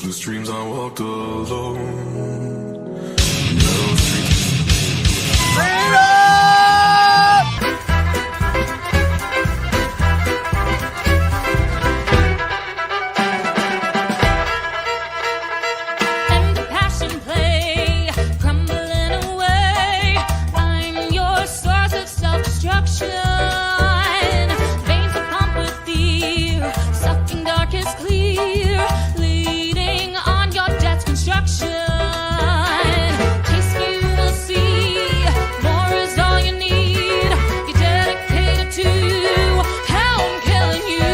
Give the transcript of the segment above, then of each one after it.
restless dreams, I walked alone. Narrow streets. And the passion play, crumbling away. I'm your source of self-destruction. Veins that pump with fear, sucking darkest clear, leading on your death's construction. Taste you will see, more is all you need. You're dedicated to how I'm killing you.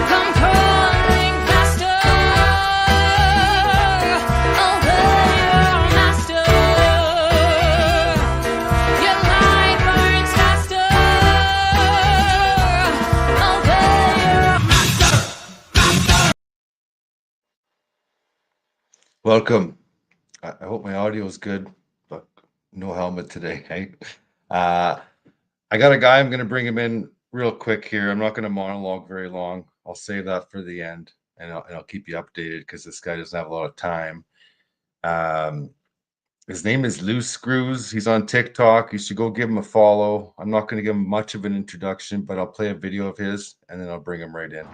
Come crawling faster, obey your master. Your light burns faster, obey your master. Welcome. I hope my audio is good, but no helmet today. Hey, I got a guy. I'm going to bring him in real quick here. I'm not going to monologue very long. I'll save that for the end, and I'll keep you updated because this guy doesn't have a lot of time. His name is Loose Screws. He's on TikTok. You should go give him a follow. I'm not going to give him much of an introduction, but I'll play a video of his, and then I'll bring him right in.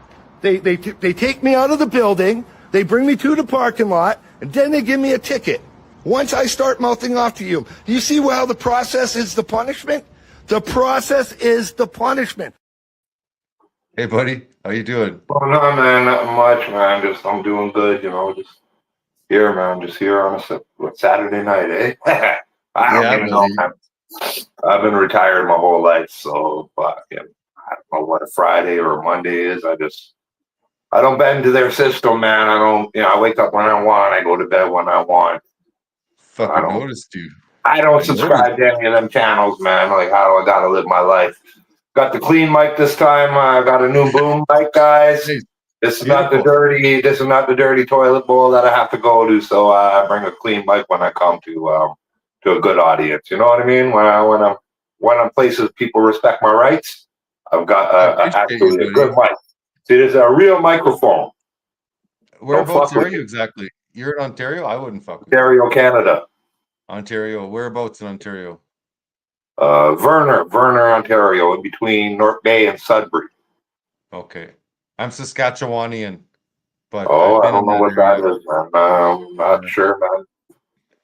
They take me out of the building, they bring me to the parking lot, and then they give me a ticket. Once I start mouthing off to you, do you see how the process is the punishment? The process is the punishment. Hey, buddy. How you doing? Oh no, man, not much, man. I'm doing good, you know. Just here, man. Just here on a Saturday night, eh? I don't even know, man. I've been retired my whole life, so fucking, I don't know what a Friday or a Monday is. I don't bend to their system, man. I wake up when I want. I go to bed when I want. Fucking noticed, dude. I don't subscribe to any of them channels, man. Like, how do I gotta live my life? Got the clean mic this time. I got a new boom mic, guys. This is not the dirty toilet bowl that I have to go to. So I bring a clean mic when I come to a good audience. You know what I mean? When I'm places people respect my rights, I've got actually a good mic. See, there's a real microphone. Whereabouts are you exactly? You're in Ontario? I wouldn't fuck with you. Ontario, Canada. Ontario. Whereabouts in Ontario? Verner, Ontario, in between North Bay and Sudbury. Okay. I'm Saskatchewanian, but I don't know what that is, man. I'm not sure, man.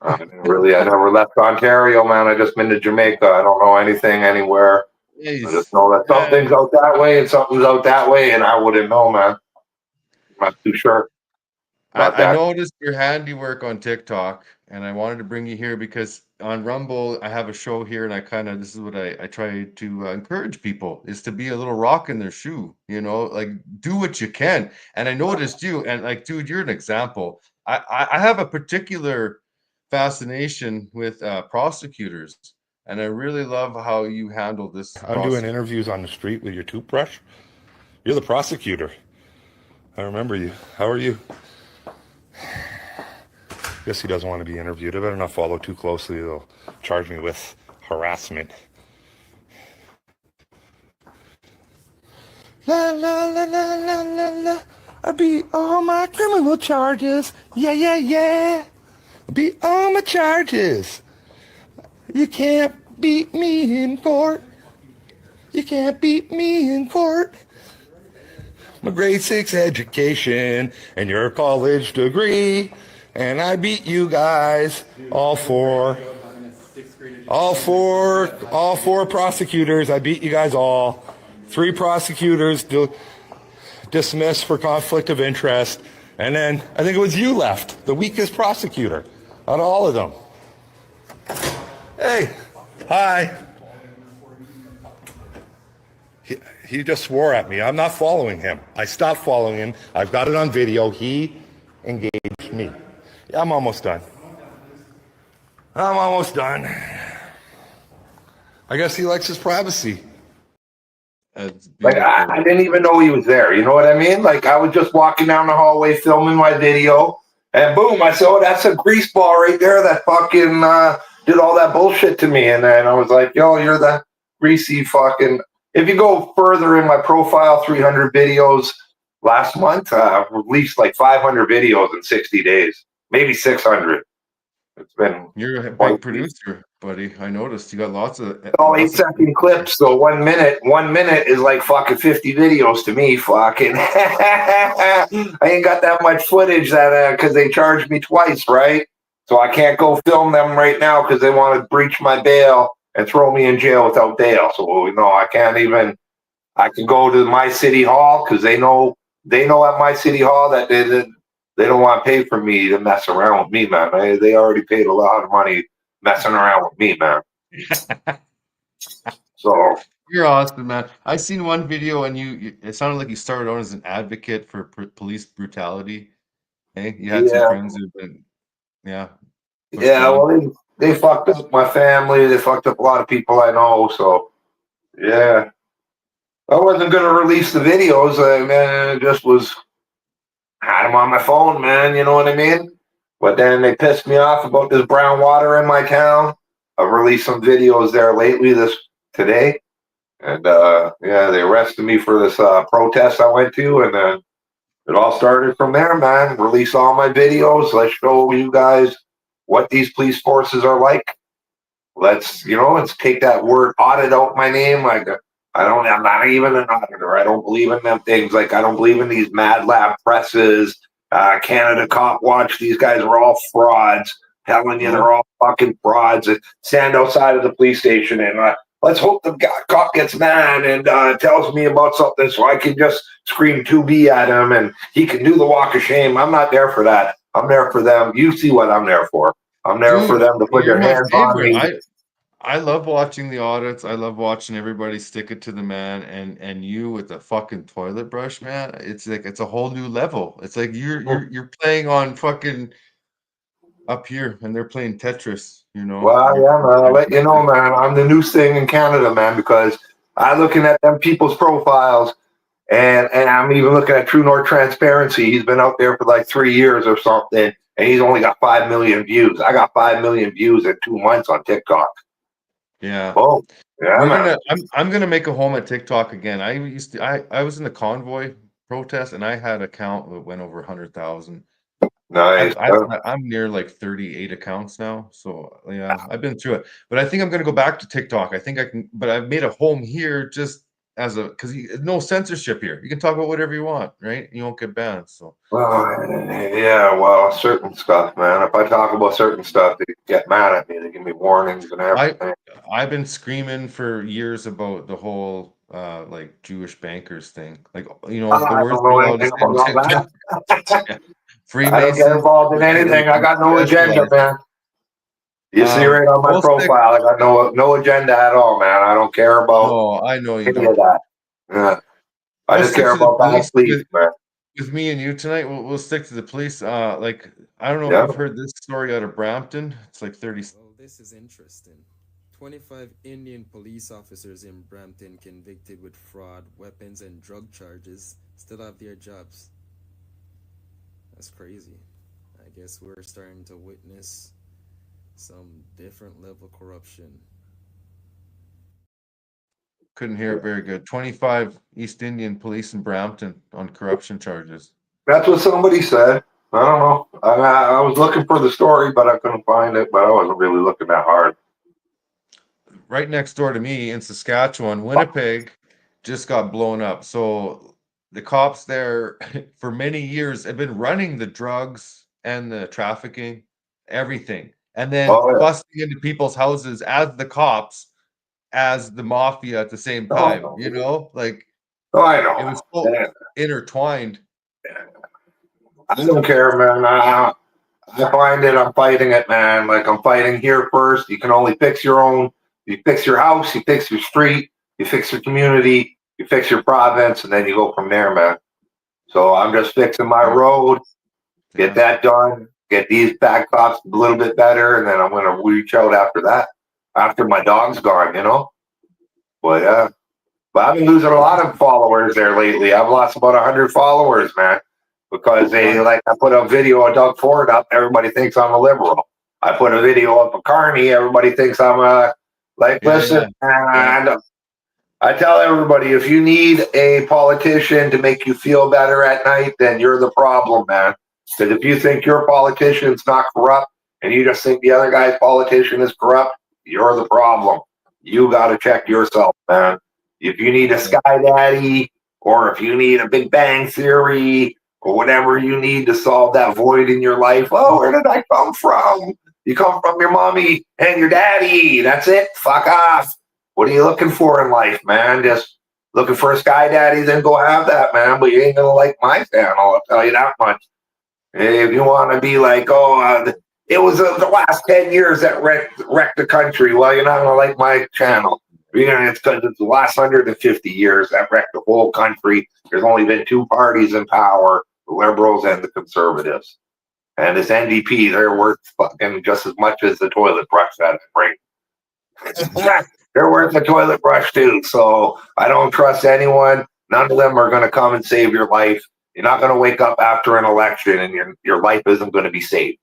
I never left Ontario, man. I just been to Jamaica. I don't know anything anywhere. Jeez. I just know that something's out that way and something's out that way, and I wouldn't know, man. I'm not too sure. I noticed your handiwork on TikTok, and I wanted to bring you here because on Rumble, I have a show here, and this is what I try to encourage people, is to be a little rock in their shoe, you know, like do what you can. And I noticed you, and like, dude, you're an example. I have a particular fascination with prosecutors, and I really love how you handle this. I'm doing interviews on the street with your toothbrush. You're the prosecutor. I remember you. How are you? Guess he doesn't want to be interviewed. I better not follow too closely. They'll charge me with harassment. La la la la la la la. I beat all my criminal charges. Yeah, yeah, yeah. I beat all my charges. You can't beat me in court. You can't beat me in court. My grade 6 education and your college degree. And I beat you guys, all four prosecutors. I beat you guys all. 3 prosecutors dismissed for conflict of interest. And then I think it was you left, the weakest prosecutor out of all of them. Hey, hi. He just swore at me. I'm not following him. I stopped following him. I've got it on video. He engaged me. I'm almost done. I guess he likes his privacy. Like, I didn't even know he was there. You know what I mean? Like, I was just walking down the hallway filming my video, and boom, I said, oh, that's a grease ball right there that fucking did all that bullshit to me. And then I was like, yo, you're that greasy fucking... If you go further in my profile, 300 videos, last month, released like 500 videos in 60 days, maybe 600. It's been You're a quite big producer, buddy. I noticed you got all lots of 8-second clips. So 1 minute is like fucking 50 videos to me. Fucking, I ain't got that much footage that because they charged me twice, right? So I can't go film them right now because they want to breach my bail and throw me in jail without bail. So no, I can't even. I can go to my city hall because they know at my city hall that they don't want to pay for me to mess around with me, man. They already paid a lot of money messing around with me, man. So You're awesome, man. I seen one video and it sounded like you started out as an advocate for police brutality. Hey, you had some yeah, friends who've been, yeah, pushed you yeah. on. Well, they fucked up my family. They fucked up a lot of people I know. So yeah, I wasn't gonna release the videos. Man, it just was had them on my phone, man. You know what I mean? But then they pissed me off about this brown water in my town. I've released some videos there lately today. And yeah, they arrested me for this protest I went to, and then it all started from there, man. Release all my videos. Let's show you guys what these police forces are like. Let's take that word audit out my name. Like I'm not even an auditor. I don't believe in them things. Like I don't believe in these Mad Lab presses, Canada Cop Watch. These guys are all frauds. Telling you they're all fucking frauds. And stand outside of the police station and let's hope the cop gets mad and tells me about something so I can just scream 2B at him and he can do the walk of shame. I'm not there for that. I'm there for them. You see what I'm there for. I'm there for them to put their hands on me. I love watching the audits. I love watching everybody stick it to the man, and you with the fucking toilet brush, man. It's like it's a whole new level. It's like you're playing on fucking up here, and they're playing Tetris. Well, yeah, man. I'll let you know, man. I'm the new thing in Canada, man, because I'm looking at them people's profiles, and I'm even looking at True North Transparency. He's been out there for like 3 years or something, and he's only got 5 million views. I got 5 million views in 2 months on TikTok. Yeah. Oh, yeah, I'm gonna make a home at TikTok again. I was in the convoy protest, and I had an account that went over 100,000. nice. I'm near like 38 accounts now, so yeah, I've been through it. But I think I'm gonna go back to TikTok. I think I can, but I've made a home here just because no censorship here. You can talk about whatever you want, right? You won't get banned. So Well, yeah, well, certain stuff, man. If I talk about certain stuff, they get mad at me. They give me warnings and everything. I've been screaming for years about the whole like Jewish bankers thing. Like the I words don't know anything about that. I don't get involved in anything. I got no agenda, man. You see right on my profile, I got no agenda at all, man. I don't care about No, I know you any don't. of that. Yeah. I just care about that police, man. With me and you tonight, we'll stick to the police. Like I don't know Yeah. if you've heard this story out of Brampton. It's like 30. Well, this is interesting. 25 Indian police officers in Brampton convicted with fraud, weapons, and drug charges still have their jobs. That's crazy. I guess we're starting to witness some different level corruption. Couldn't hear it very good. 25 East Indian police in Brampton on corruption charges. That's what somebody said. I don't know. I was looking for the story, but I couldn't find it. But I wasn't really looking that hard. Right next door to me in Saskatchewan, Winnipeg just got blown up. So the cops there for many years have been running the drugs and the trafficking, everything, and then busting into people's houses as the cops, as the mafia at the same time. Like I know. it was so intertwined. I don't care, man. I find it. I'm fighting it, man. Like I'm fighting here first. You can only fix your own. You fix your house. You fix your street. You fix your community. You fix your province, and then you go from there, man. So I'm just fixing my road. Get that done. Get these bad cops a little bit better, and then I'm gonna reach out after that. After my dog's gone, But yeah. But I've been losing a lot of followers there lately. I've lost about 100 followers, man. Because I put a video of Doug Ford up, everybody thinks I'm a liberal. I put a video up of Carney, everybody thinks I'm listen, and I tell everybody, if you need a politician to make you feel better at night, then you're the problem, man. Because if you think your politician's not corrupt and you just think the other guy's politician is corrupt, you're the problem. You got to check yourself, man. If you need a Sky Daddy or if you need a Big Bang Theory or whatever you need to solve that void in your life, oh, where did I come from? You come from your mommy and your daddy. That's it. Fuck off. What are you looking for in life, man? Just looking for a Sky Daddy, then go have that, man. But you ain't going to like my channel, I'll tell you that much. If you want to be like, oh, it was the last 10 years that wrecked the country, well, you're not going to like my channel. It's because it's the last 150 years that wrecked the whole country. There's only been two parties in power, the liberals and the conservatives. And this NDP, they're worth fucking just as much as the toilet brush that it brings. They're worth the toilet brush too. So I don't trust anyone. None of them are going to come and save your life. You're not going to wake up after an election and your life isn't going to be saved.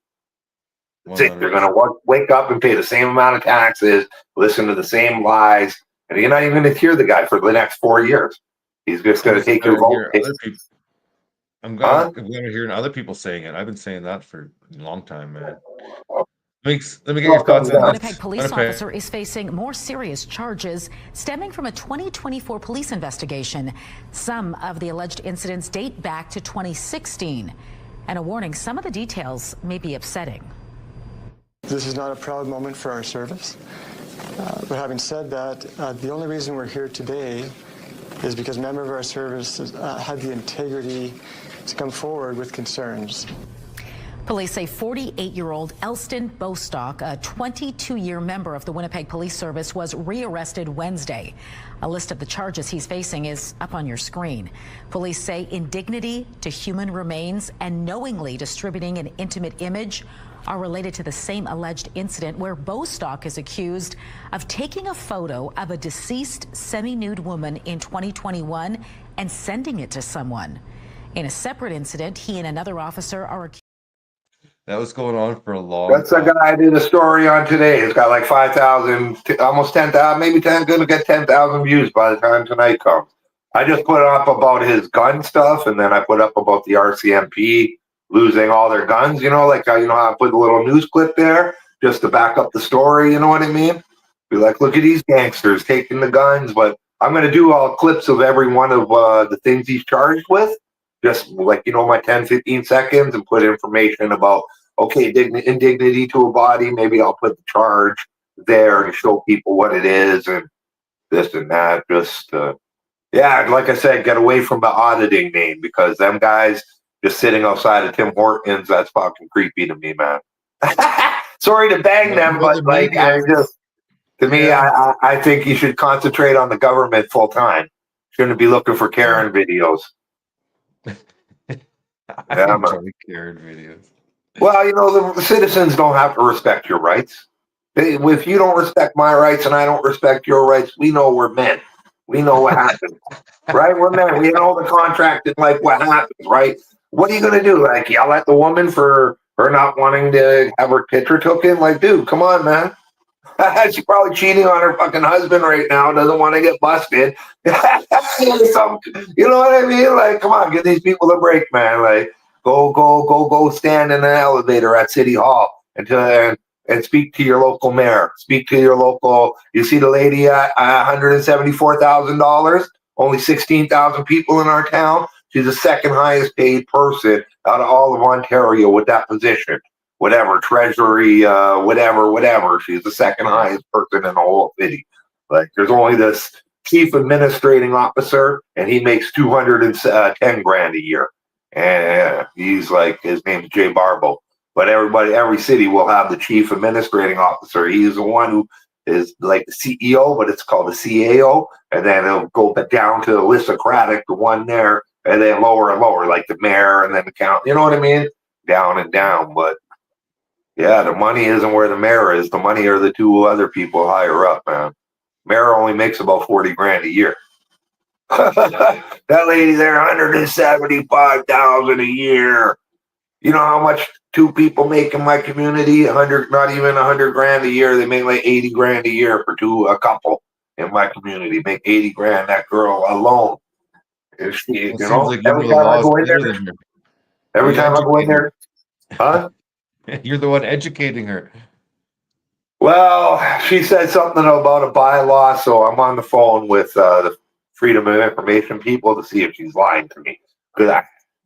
That's it. You're going to wake up and pay the same amount of taxes, listen to the same lies, and you're not even going to hear the guy for the next 4 years. He's just going to take your vote. I'm going to hear other people saying it. I've been saying that for a long time, man. Let me get your thoughts on this. Winnipeg police officer is facing more serious charges stemming from a 2024 police investigation. Some of the alleged incidents date back to 2016. And a warning, some of the details may be upsetting. This is not a proud moment for our service. But having said that, the only reason we're here today is because a member of our service had the integrity to come forward with concerns. Police say 48-year-old Elston Bostock, a 22-year member of the Winnipeg Police Service, was rearrested Wednesday. A list of the charges he's facing is up on your screen. Police say indignity to human remains and knowingly distributing an intimate image are related to the same alleged incident where Bostock is accused of taking a photo of a deceased semi-nude woman in 2021 and sending it to someone. In a separate incident, he and another officer are accused. That was going on for a long That's time. the guy I did a story on today. It's got like 5,000, almost 10,000, maybe 10, going to get 10,000 views by the time tonight comes. I just put up about his gun stuff, and then I put up about the RCMP losing all their guns, like how, how I put a little news clip there just to back up the story, you know what I mean? Be like, look at these gangsters taking the guns, but I'm going to do all clips of every one of the things he's charged with, just like, my 10, 15 seconds, and put information about, okay, indignity to a body, maybe I'll put the charge there to show people what it is and this and that. Just, like I said, get away from the auditing name, because them guys just sitting outside of Tim Hortons, that's fucking creepy to me, man. Sorry to bang them, but like, I think you should concentrate on the government full time. Shouldn't be looking for Karen videos. I enjoy Karen videos. Well, the citizens don't have to respect your rights. If you don't respect my rights and I don't respect your rights, we know we're men. We know what happened, right? We're men. We know the contract and like what happens, right? What are you going to do? Like yell at the woman for her not wanting to have her picture taken? Like, dude, come on, man. She's probably cheating on her fucking husband right now. Doesn't want to get busted. You know what I mean? Like, come on, give these people a break, man. Like, go stand in an elevator at City Hall and speak to your local mayor. Speak to your local. You see the lady at $174,000. Only 16,000 people in our town. She's the second highest paid person out of all of Ontario with that position. Whatever, treasury, whatever. She's the second highest person in the whole city. Like, there's only this chief administrating officer, and he makes $210,000 a year. And he's like, his name's Jay Barbo. But every city will have the chief administrating officer. He's the one who is like the CEO, but it's called the CAO. And then it'll go down to Alyssa Craddock, the one there, and then lower and lower, like the mayor and then the count. You know what I mean? Down and down. But yeah, the money isn't where the mayor is. The money are the two other people higher up, man. Mayor only makes about $40,000 a year. That lady there, $175,000 a year. You know how much two people make in my community? Not even $100,000 a year. They make like $80,000 a year for a couple. in my community, make 80 grand. That girl alone. If she, It you seems know, like you every know the time I laws go in better there, than her. every You time I go in educate her. there, huh? You're the one educating her. Well, she said something about a bylaw, so I'm on the phone with the Freedom of Information people to see if she's lying to me. Because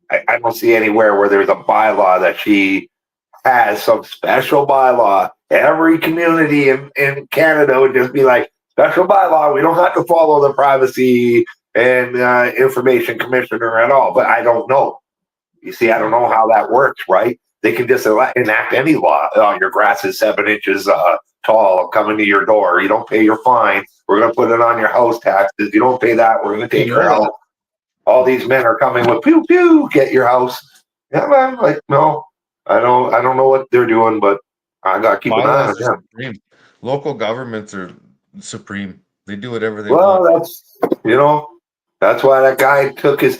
I don't see anywhere where there's a bylaw that she has some special bylaw. Every community in Canada would just be like, special bylaw, we don't have to follow the privacy and information commissioner at all. But I don't know. You see, I don't know how that works, right? They can just enact any law. Oh, your grass is 7 inches tall. I'm coming to your door. You don't pay your fine. We're going to put it on your house taxes. You don't pay that. We're going to take your house. All these men are coming with pew pew. Get your house. Yeah, man. Like, no, I don't know what they're doing, but I got to keep an eye Bylaws on are them. supreme. Local governments are supreme. They do whatever they Well, want. that's why that guy took his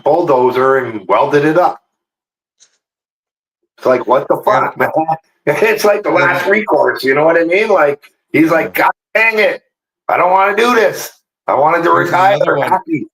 bulldozer and welded it up. It's like, what the fuck, man? It's like the last recourse. You know what I mean? Like, he's like, God dang it. I don't want to do this. I wanted to There's retire another one. happy.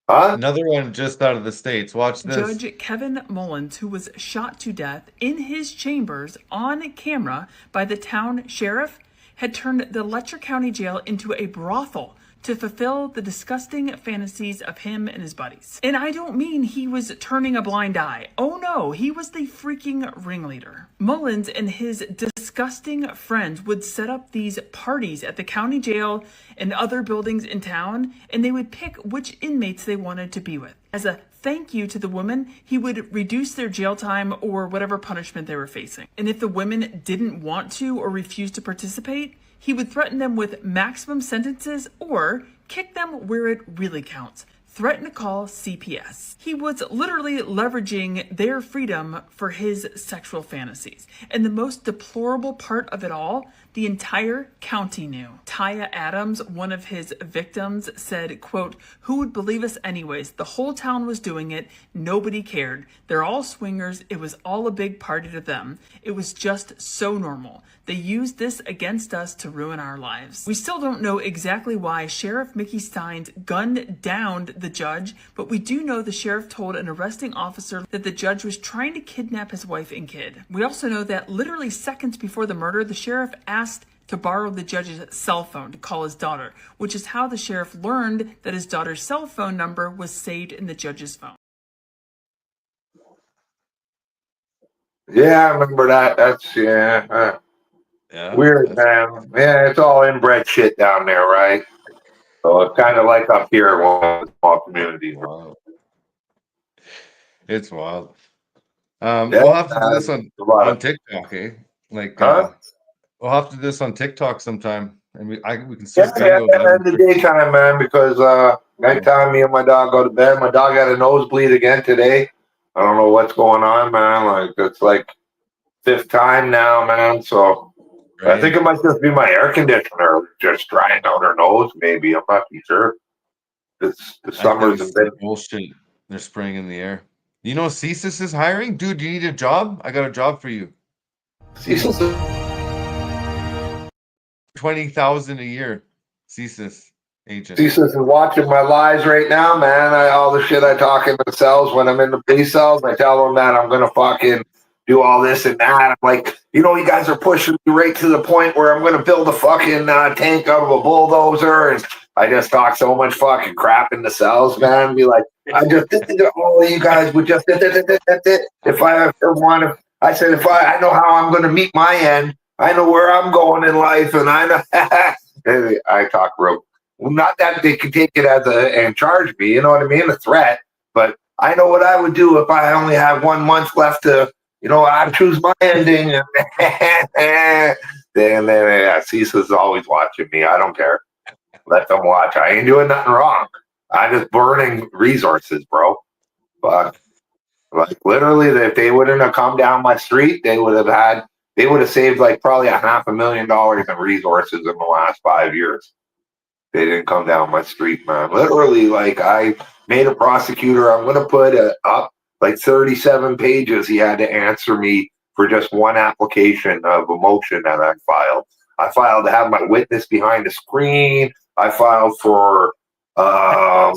Huh? Another one just out of the States. Watch this. Judge Kevin Mullins, who was shot to death in his chambers on camera by the town sheriff, had turned the Letcher County Jail into a brothel to fulfill the disgusting fantasies of him and his buddies. And I don't mean he was turning a blind eye. Oh no, he was the freaking ringleader. Mullins and his disgusting friends would set up these parties at the county jail and other buildings in town, and they would pick which inmates they wanted to be with. As a thank you to the women, he would reduce their jail time or whatever punishment they were facing. And if the women didn't want to or refused to participate, he would threaten them with maximum sentences or kick them where it really counts. Threaten to call CPS. He was literally leveraging their freedom for his sexual fantasies. And the most deplorable part of it all, the entire county knew. Taya Adams, one of his victims, said, quote, "Who would believe us anyways? The whole town was doing it. Nobody cared. They're all swingers. It was all a big party to them. It was just so normal. They used this against us to ruin our lives." We still don't know exactly why Sheriff Mickey Steins gunned down the judge, but we do know the sheriff told an arresting officer that the judge was trying to kidnap his wife and kid. We also know that literally seconds before the murder, the sheriff asked to borrow the judge's cell phone to call his daughter, which is how the sheriff learned that his daughter's cell phone number was saved in the judge's phone. Yeah, I remember that. That's, weird, man. Yeah, it's all inbred shit down there, right? So it's kind of like up here, one small community. Wow. It's wild. We'll have to do this on TikTok, eh? Like, we'll have to do this on TikTok sometime, and we can start Yeah, in the daytime, man, because nighttime, me and my dog go to bed. My dog had a nosebleed again today. I don't know what's going on, man. Like, it's like 5th time now, man. So I think it might just be my air conditioner just drying out her nose. Maybe I'm not too sure. The summer's a bit bullshit. They're spraying in the air. You know, CSIS is hiring, dude. You need a job? I got a job for you. CSIS, 20,000 a year. CSIS agent. CSIS is watching my lives right now, man. All the shit I talk in the cells when I'm in the police cells, I tell them that I'm gonna fucking do all this and that. I'm like, you guys are pushing me right to the point where I'm gonna build a fucking tank out of a bulldozer, and I just talk so much fucking crap in the cells, man. Be like, I just all of you guys would just if I ever want to. I said, if I know how I'm gonna meet my end, I know where I'm going in life, and I know. I talk real. Not that they can take it as and charge me, you know what I mean? A threat, but I know what I would do if I only have 1 month left to, I choose my ending. then CISA's is always watching me. I don't care. Let them watch. I ain't doing nothing wrong. I'm just burning resources, bro. But like literally, if they wouldn't have come down my street, they would have saved like probably $500,000 in resources in the last 5 years. They didn't come down my street, man. Literally, like I made a prosecutor. I'm gonna put up like 37 pages. He had to answer me for just one application of a motion that I filed. I filed to have my witness behind the screen. I filed for a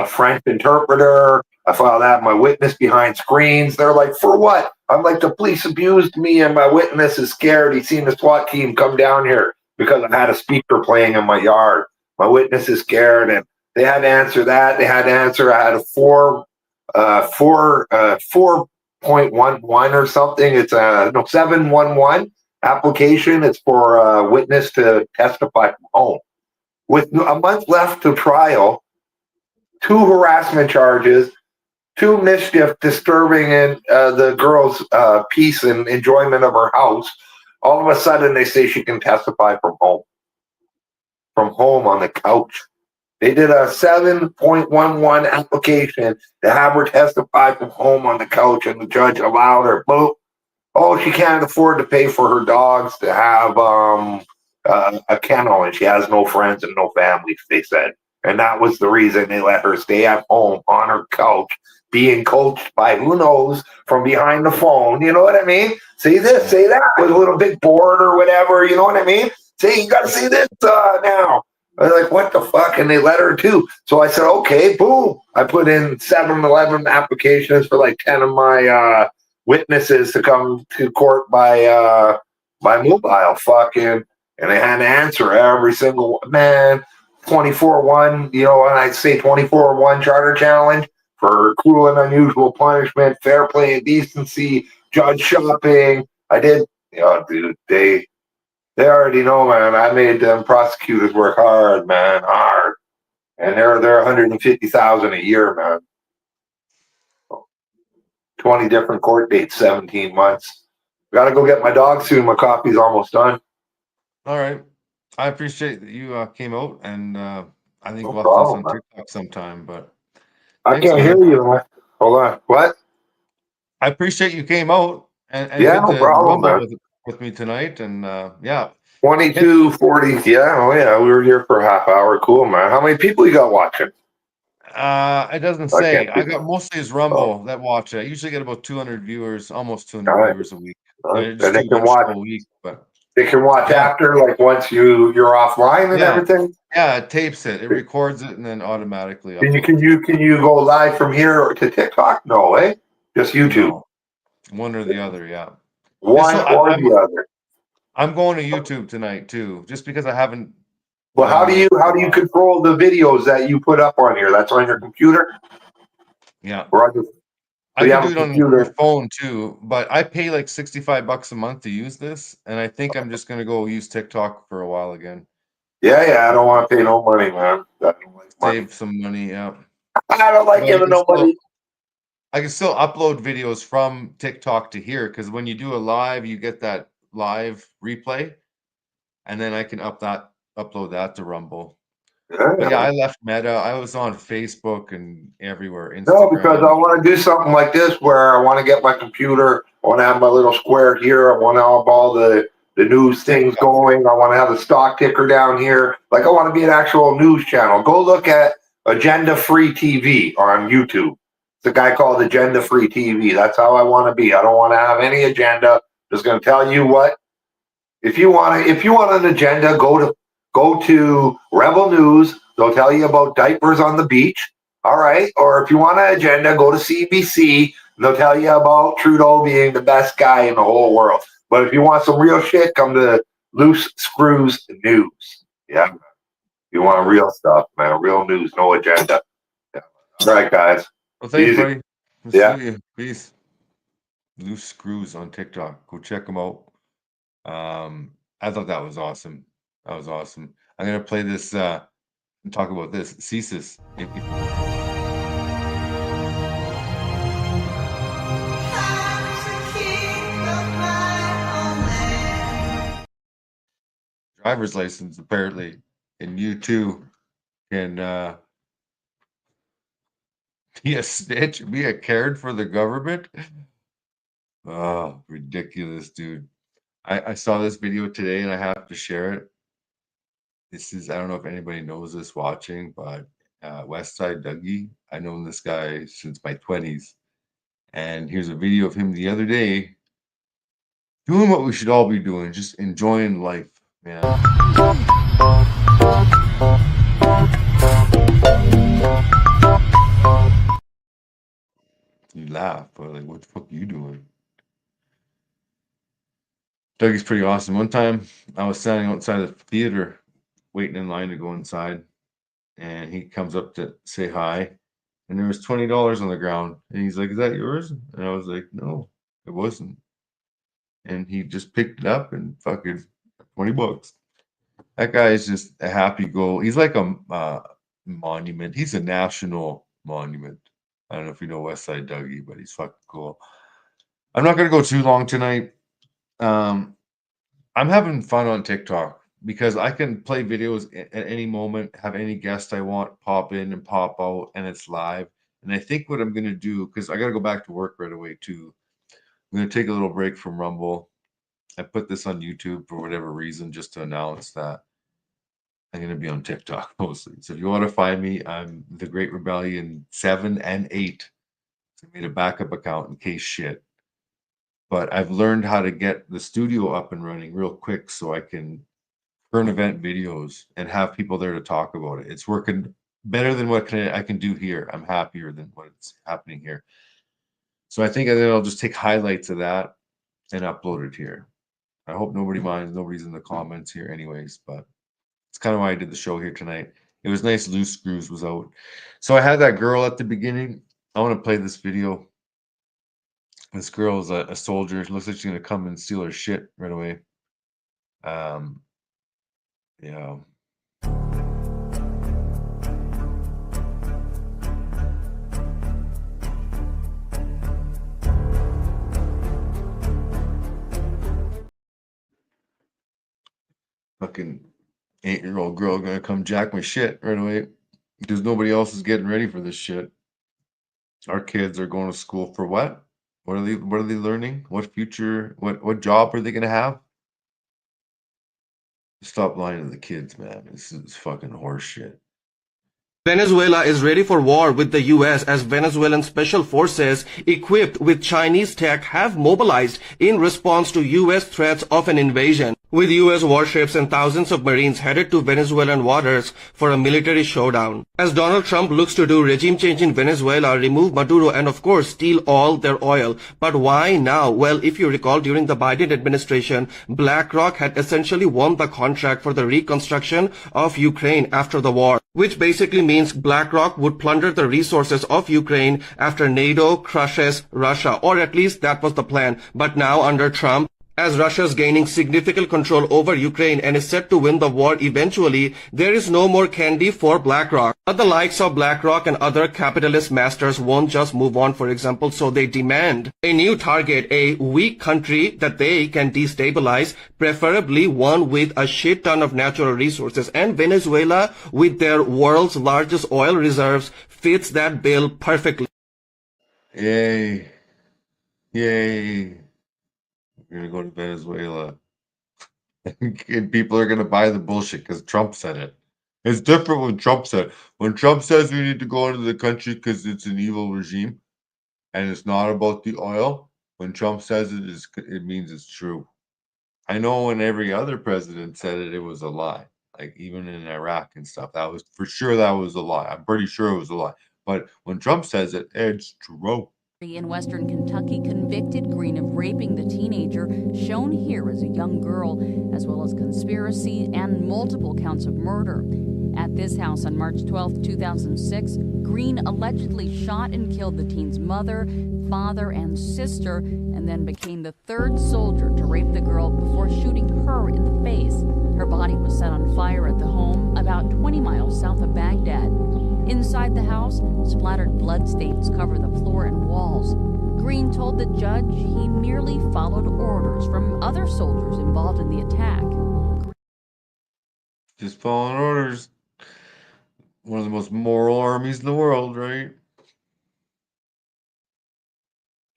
French interpreter. I filed out my witness behind screens. They're like, for what? I'm like, the police abused me and my witness is scared. He's seen the SWAT team come down here because I had a speaker playing in my yard. My witness is scared, and they had to answer that. They had to answer. I had a 4.11 or something. It's a 711 application. It's for a witness to testify from home. With a month left to trial, 2 harassment charges, 2 mischief, disturbing in the girl's peace and enjoyment of her house. All of a sudden, they say she can testify from home on the couch. They did a 7.11 application to have her testify from home on the couch, and the judge allowed her. Boom. Oh, she can't afford to pay for her dogs to have a kennel, and she has no friends and no family, they said. And that was the reason they let her stay at home on her couch, being coached by who knows from behind the phone. You know what I mean? Say this, say that with a little big board or whatever. You know what I mean? Say, you got to say this now. I was like, what the fuck? And they let her too. So I said, okay, boom. I put in 7-11 applications for like 10 of my witnesses to come to court by mobile fucking, and they had to answer every single one. Man, 24-1, you know, and I'd say 24-1 charter challenge for cruel and unusual punishment, fair play and decency, judge shopping. I did, you know, dude, they already know, man. I made them prosecutors work hard, man, hard. And they're $150,000 a year, man. 20 different court dates, 17 months. Gotta go get my dog soon. My coffee's almost done. All right. I appreciate that you came out, and I think No we'll have problem, this on man. TikTok sometime. But I thanks, can't man. hear you, man. Hold on. What? I appreciate you came out and Yeah, did no the problem, rumble man. with me tonight, and yeah. 22:40. Yeah, oh yeah, we were here for a half hour. Cool, man. How many people you got watching? It doesn't I say. can't I see. got mostly his Oh, Rumble that watch it. I usually get about 200 viewers, almost all 200 right. viewers a week. All I right. just And they do can one show watch. a week, but They can watch yeah, after, like once you're offline and yeah, everything. yeah. It tapes it, it records it, and then automatically Can you uploads. can you go live from here to TikTok? No, eh? Just YouTube. No, one or the other. Yeah. Just One so or the other. I'm going to YouTube tonight too, just because I haven't Well, been on there for how a do you while. control the videos that you put up on here? That's on your computer, Yeah. or so I you can have do a it on your computer? phone too, but I pay like $65 a month to use this, and I think I'm just gonna go use TikTok for a while again. Yeah. I don't want to pay no money, man. I don't like money. Save some money, yeah. I don't like But giving no money. I can still upload videos from TikTok to here, because when you do a live, you get that live replay, and then I can upload that to Rumble. But yeah, I left Meta. I was on Facebook and everywhere, No, because I Instagram. want to do something like this where I want to get my computer. I want to have my little square here. I want to have all the news things going. I want to have the stock ticker down here. Like, I want to be an actual news channel. Go look at Agenda Free TV on YouTube. It's a guy called Agenda Free TV. That's how I want to be. I don't want to have any agenda. Just going to tell you what. If you want an agenda, go to Rebel News. They'll tell you about diapers on the beach. All right. Or if you want an agenda, go to CBC. They'll tell you about Trudeau being the best guy in the whole world. But if you want some real shit, come to Loose Screws News. Yeah. You want real stuff, man. Real news, no agenda. Yeah. All right, guys. Well, thanks, Easy. buddy. We'll Yeah. see you. Peace. Loose Screws on TikTok. Go check them out. I thought that was awesome. That was awesome. I'm gonna play this and talk about this. CSIS. Driver's license, apparently, and you too can be a snitch, be a cared for the government. Oh, ridiculous, dude. I saw this video today and I have to share it. This is, I don't know if anybody knows this watching, but Westside Dougie. I've known this guy since my 20s. And here's a video of him the other day doing what we should all be doing, just enjoying life, man. Dougie's pretty awesome. One time I was standing outside the theater waiting in line to go inside, and he comes up to say hi, and there was $20 on the ground, and he's like, "Is that yours?" And I was like, "No, it wasn't." And he just picked it up and fucking $20. That guy is just a happy go. He's like a monument. He's a national monument. I don't know if you know Westside Dougie, but he's fucking cool. I'm not gonna go too long tonight. I'm having fun on TikTok because I can play videos at any moment, have any guest I want pop in and pop out, and it's live. And I think what I'm gonna do, because I gotta go back to work right away too. I'm gonna take a little break from Rumble. I put this on YouTube for whatever reason, just to announce that I'm gonna be on TikTok mostly. So if you want to find me, I'm the Great Rebellion 7 and 8. So I made a backup account in case shit. But I've learned how to get the studio up and running real quick so I can current event videos and have people there to talk about it. It's working better than what I can do here. I'm happier than what's happening here. So I think I'll just take highlights of that and upload it here. I hope nobody minds. Nobody's in the comments here anyways, but it's kind of why I did the show here tonight. It was nice. Loose Screws was out. So I had that girl at the beginning. I want to play this video. This girl is a soldier. It looks like she's going to come and steal her shit right away. Yeah. Fucking 8-year-old girl gonna come jack my shit right away because nobody else is getting ready for this shit. Our kids are going to school for what? What are they learning? What future, what job are they gonna have? Stop lying to the kids, man. This is fucking horse shit. Venezuela is ready for war with the US as Venezuelan special forces equipped with Chinese tech have mobilized in response to US threats of an invasion, with US warships and thousands of Marines headed to Venezuelan waters for a military showdown. As Donald Trump looks to do regime change in Venezuela, remove Maduro and of course steal all their oil. But why now? Well, if you recall, during the Biden administration, BlackRock had essentially won the contract for the reconstruction of Ukraine after the war, which basically means BlackRock would plunder the resources of Ukraine after NATO crushes Russia, or at least that was the plan. But now under Trump, as Russia is gaining significant control over Ukraine and is set to win the war eventually, there is no more candy for BlackRock. But the likes of BlackRock and other capitalist masters won't just move on, for example, so they demand a new target, a weak country that they can destabilize, preferably one with a shit ton of natural resources. And Venezuela, with their world's largest oil reserves, fits that bill perfectly. Yay. Yay. We're gonna go to Venezuela. And people are gonna buy the bullshit because Trump said it. It's different when Trump said. When Trump says we need to go into the country because it's an evil regime and it's not about the oil, when Trump says it, it means it's true. I know when every other president said it, it was a lie. Like even in Iraq and stuff, that was for sure that was a lie. I'm pretty sure it was a lie. But when Trump says it, it's true. In Western Kentucky convicted Green of raping the teenager shown here as a young girl, as well as conspiracy and multiple counts of murder. At this house on March 12, 2006, Green allegedly shot and killed the teen's mother, father, and sister, and then became the third soldier to rape the girl before shooting her in the face. Her body was set on fire at the home about 20 miles south of Baghdad. Inside the house, splattered bloodstains cover the floor and walls. Green told the judge he merely followed orders from other soldiers involved in the attack. Just following orders. One of the most moral armies in the world, right?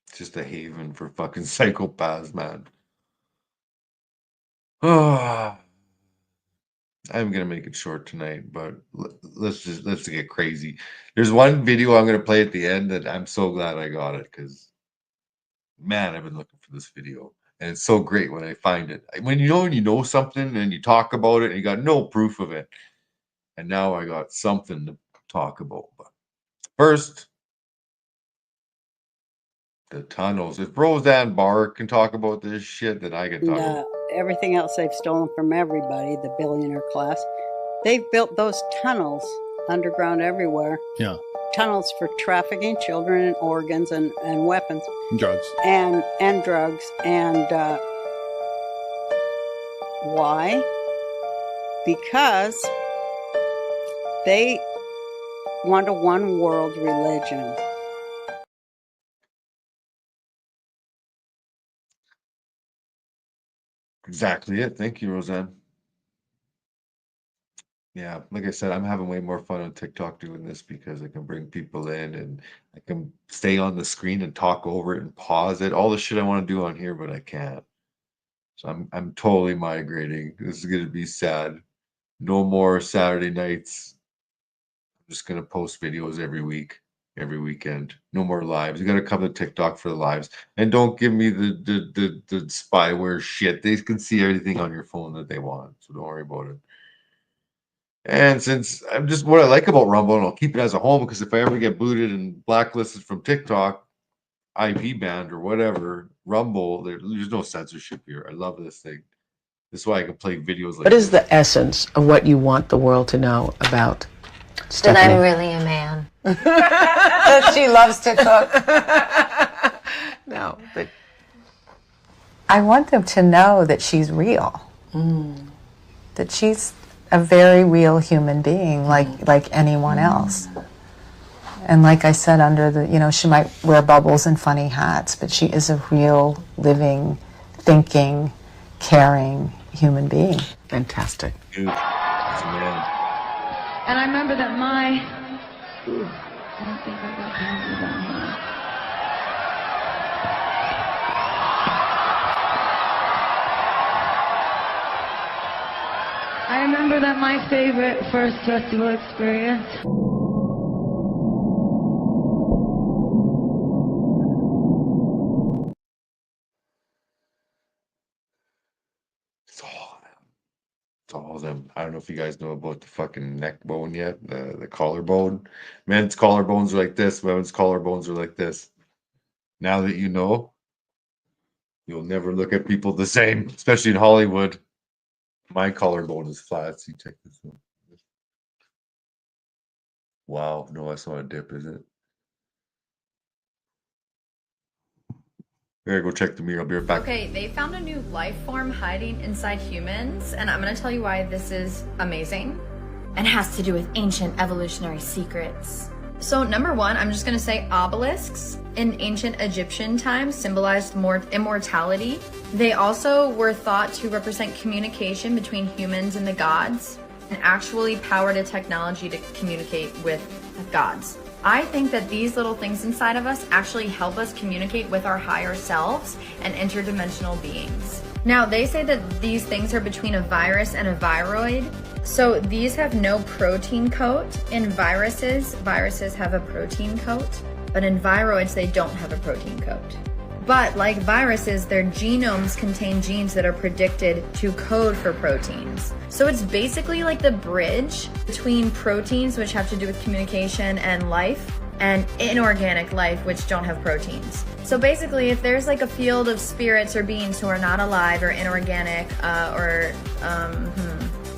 It's just a haven for fucking psychopaths, man. I'm gonna make it short tonight, but let's get crazy. There's one video I'm gonna play at the end that I'm so glad I got it because, man, I've been looking for this video, and it's so great when I find it. When you know something and you talk about it and you got no proof of it, and now I got something to talk about. But first, The tunnels. If Roseanne Barr can talk about this shit, then I can talk about Everything else they've stolen from everybody, the billionaire class. They've built those tunnels underground everywhere. Yeah. Tunnels for trafficking children and organs and weapons. Drugs. And drugs. And why? Because they want a one world religion. exactly it. Thank you, Roseanne. Yeah, like I said, I'm having way more fun on TikTok doing this because I can bring people in and I can stay on the screen and talk over it and pause it. All the shit I want to do on here, but I can't. So I'm totally migrating. This is gonna be sad. No more Saturday nights. I'm just gonna post videos every week, every weekend. No more lives. You gotta come to TikTok for the lives. And don't give me the spyware shit. They can see everything on your phone that they want. So don't worry about it. And since I'm just what I like about Rumble, and I'll keep it as a home because if I ever get booted and blacklisted from TikTok, IP banned or whatever, Rumble, there's no censorship here. I love this thing. This is why I can play videos like What is the essence of what you want the world to know about Stephanie? That I'm really a man. That she loves to cook. No, but I want them to know that she's real. That she's a very real human being, like anyone else. And like I said, under the, she might wear bubbles and funny hats, but she is a real, living, thinking, caring human being. Fantastic. Dude, that's a man. And I remember that I don't think I got hands on here. I remember that my favorite first festival experience. It's all of them. I don't know if you guys know about the fucking neck bone yet, the collarbone. Men's collarbones are like this, women's collarbones are like this. Now that you know, you'll never look at people the same, especially in Hollywood. My collarbone is flat. See, check this one. Wow, no, that's not a dip, is it? Here, go check the mirror. I'll be right back. Okay, they found a new life form hiding inside humans, and I'm gonna tell you why this is amazing. And has to do with ancient evolutionary secrets. So number one, I'm just gonna say obelisks in ancient Egyptian times symbolized more immortality. They also were thought to represent communication between humans and the gods, and actually powered a technology to communicate with gods. I think that these little things inside of us actually help us communicate with our higher selves and interdimensional beings. Now, they say that these things are between a virus and a viroid. So these have no protein coat. In viruses have a protein coat, but in viroids, they don't have a protein coat. But like viruses, their genomes contain genes that are predicted to code for proteins. So it's basically like the bridge between proteins, which have to do with communication and life, and inorganic life, which don't have proteins. So basically, if there's like a field of spirits or beings who are not alive or inorganic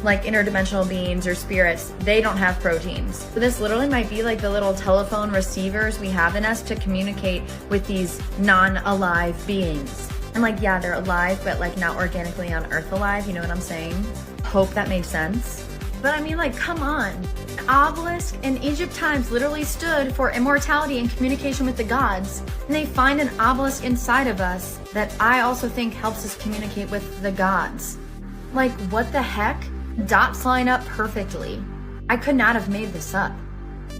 like interdimensional beings or spirits, they don't have proteins. So this literally might be like the little telephone receivers we have in us to communicate with these non-alive beings. And like, yeah, they're alive, but like not organically on Earth alive, you know what I'm saying? Hope that made sense. But I mean, like, come on. An obelisk in Egypt times literally stood for immortality and communication with the gods. And they find an obelisk inside of us that I also think helps us communicate with the gods. Like, what the heck? Dots line up perfectly. I could not have made this up.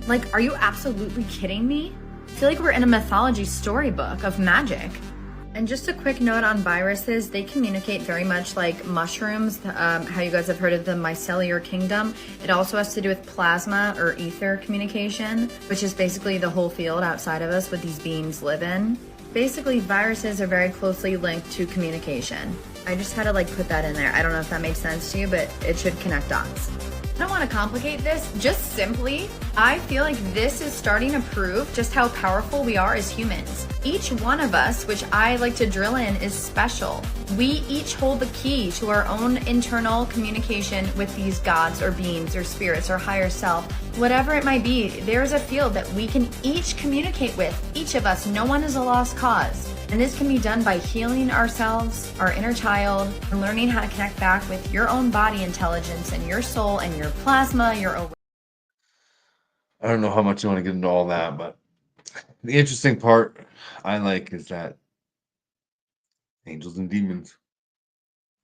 Like, are you absolutely kidding me? I feel like we're in a mythology storybook of magic. And just a quick note on viruses, they communicate very much like mushrooms, how you guys have heard of the mycelial kingdom. It also has to do with plasma or ether communication, which is basically the whole field outside of us what these beings live in. Basically, viruses are very closely linked to communication. I just had to like put that in there. I don't know if that made sense to you, but it should connect dots. I don't want to complicate this. Just simply, I feel like this is starting to prove just how powerful we are as humans. Each one of us, which I like to drill in, is special. We each hold the key to our own internal communication with these gods or beings or spirits or higher self. Whatever it might be, there's a field that we can each communicate with. Each of us, no one is a lost cause. And this can be done by healing ourselves, our inner child, and learning how to connect back with your own body intelligence and your soul and your plasma, your awareness. I don't know how much you want to get into all that, but the interesting part I like is that angels and demons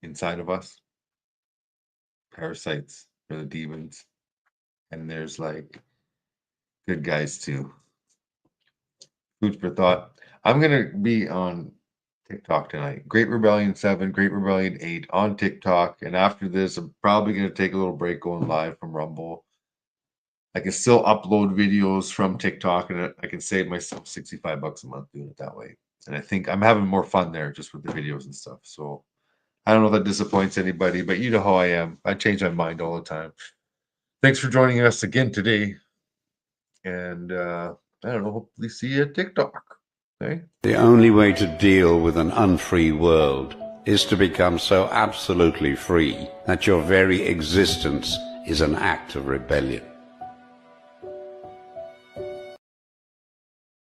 inside of us, parasites are the demons, and there's like good guys too. Food for thought. I'm gonna be on TikTok tonight. Great Rebellion 7, Great Rebellion 8 on TikTok, and after this, I'm probably gonna take a little break going live from Rumble. I can still upload videos from TikTok, and I can save myself $65 a month doing it that way. And I think I'm having more fun there just with the videos and stuff. So I don't know if that disappoints anybody, but you know how I am. I change my mind all the time. Thanks for joining us again today. And I don't know, hopefully see you at TikTok. Okay? The only way to deal with an unfree world is to become so absolutely free that your very existence is an act of rebellion.